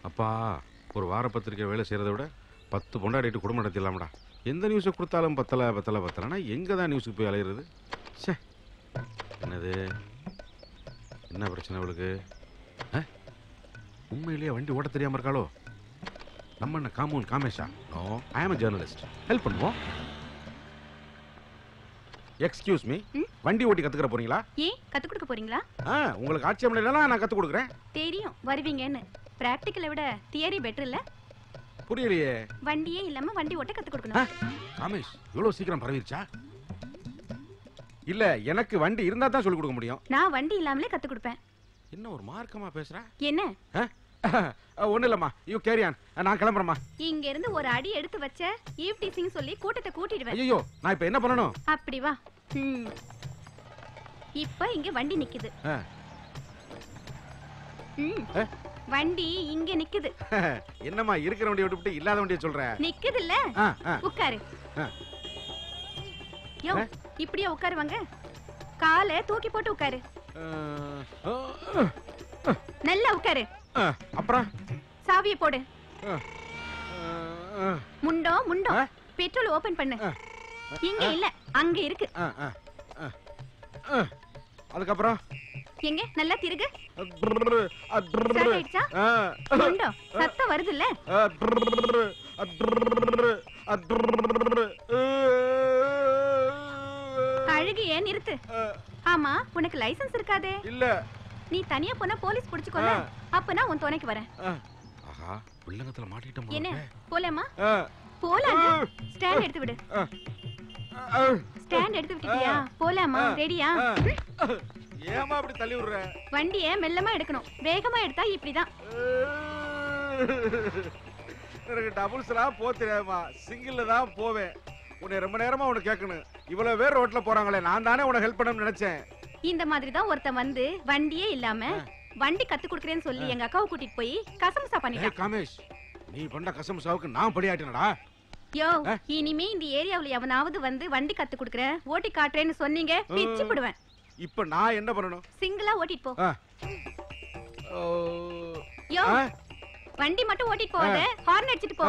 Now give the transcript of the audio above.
அப்பா ஒரு வார பத்திரிக்கை வேலை செய்கிறத விட 10 பொண்டாடிட்டு குடும்பம் நடத்திடலாம்டா. எந்த நியூஸை கொடுத்தாலும் பத்தலைன்னா எங்கே தான் நியூஸுக்கு போய் அலையிறது? சே, என்னது, என்ன பிரச்சனை அவளுக்கு? உண்மையிலேயே வண்டி ஓட்ட தெரியாமல் இருக்காளோ? நம்ம என்ன காமேஷா? நோ, ஐ ஆம் a ஜேர்னலிஸ்ட். ஹெல்ப் பண்ணுவோம். எக்ஸ்கியூஸ் மீ, வண்டி ஓட்டி கத்துக்கிற போறீங்களா? ஏன் கத்து கொடுக்க போறீங்களா? உங்களுக்கு ஆட்சியம் இல்லைன்னா நான் கத்து கொடுக்குறேன். தெரியும் வருவீங்கன்னு. பிராக்டிக்கலை விட தியரி பெட்டர் இல்ல? புரியலையே. வண்டியே இல்லாம வண்டி ஓட்ட கத்து கொடுக்கணும். காமேஷ் இவ்வளவு சீக்கிரம் பரவிருச்சா? இல்ல, எனக்கு வண்டி இருந்தா தான் சொல்லி கொடுக்க முடியும். நான் வண்டி இல்லாமலே கத்து கொடுப்பேன். என்ன ஒரு மார்க்கமா பேசுற? என்ன? ஒண்ணு இல்லம்மா, யூ கேரி ஆன். நான் கிளம்புறேம்மா. இங்க இருந்து ஒரு அடி எடுத்து வச்ச ஈவ் டீசிங் சொல்லி கூட்டத்தை கூட்டிடுவேன். ஐயோ, நான் இப்ப என்ன பண்ணணும்? அப்படி வா. இப்ப இங்க வண்டி நிக்குது. வண்டி இங்க நிக்குது. என்னம்மா இருக்கிற வண்டியை விட்டுவிட்டு இல்லாத வண்டியை சொல்ற? நிக்குது இல்ல? உட்காரு. யோ, இப்படியே உட்காருவாங்க. காலை தூக்கி போட்டு உட்காரு. நல்லா உட்காரு. அப்புறம் சாவியை போடு. முண்டோ பெட்ரோல் ஓபன் பண்ணு. இங்க இல்ல, அங்க இருக்கு. அதுக்கப்புறம் எங்க நல்லா திருகு. முண்டோ சத்தம் வருது இல்ல? அழுகு ஏன் நிறுத்து. ஆமா, உனக்கு லைசென்ஸ் இருக்காதே? இல்ல. நீ தனியா போனா போலீஸ் புடிச்சுக்கோல. அப்ப நான் உன் துணைக்கு வரேன். ஆஹா, வில்லங்கத்துல மாட்டிட்டோம். என்ன, போலாமா? போலாம். ஸ்டாண்ட் எடுத்து விடு. ஸ்டாண்ட் எடுத்து விட்டியா? போலாமா? ரெடியா? ஏமா அப்படி தள்ளி விடுற? வண்டியை மெல்லமா எடுக்கணும். வேகமா எடுத்தா இப்படிதான். எனக்கு டபுள்ஸ்லா போ தெரியாதுமா, சிங்கிள்ல தான் போவேன். உன்னை ரொம்ப நேரமா உனக்கு கேட்கணும். இவ்வளவு பேர் ரோட்ல போறாங்களே, நான் தானே உனக்கு ஹெல்ப் பண்ணணும்னு நினைச்சேன். இந்த மாதிரி தான் ஒருத்தன் வந்து வண்டியே இல்லாம வண்டி கத்து கொடுக்கறேன்னு சொல்லி எங்க அக்காவை கூட்டிட்டு போய் கசமுசா பண்ணிட்டான். காமேஷ், நீ பண்ண கசமுசாவுக்கு நான் படியாட்டேனடா. யோ, இனிமே இந்த ஏரியாவுல எவனாவது வந்து வண்டி கத்து கொடுக்கறேன் ஓட்டி காட்டுறேன்னு சொன்னீங்க, பிச்சு போடுவேன். இப்ப நான் என்ன பண்ணணும்? சிங்கிளா ஓட்டிட்டு போ. யோ, வண்டி மட்டும் ஓட்டிட்டு போகாத, ஹார்ன் அடிச்சிட்டு போ.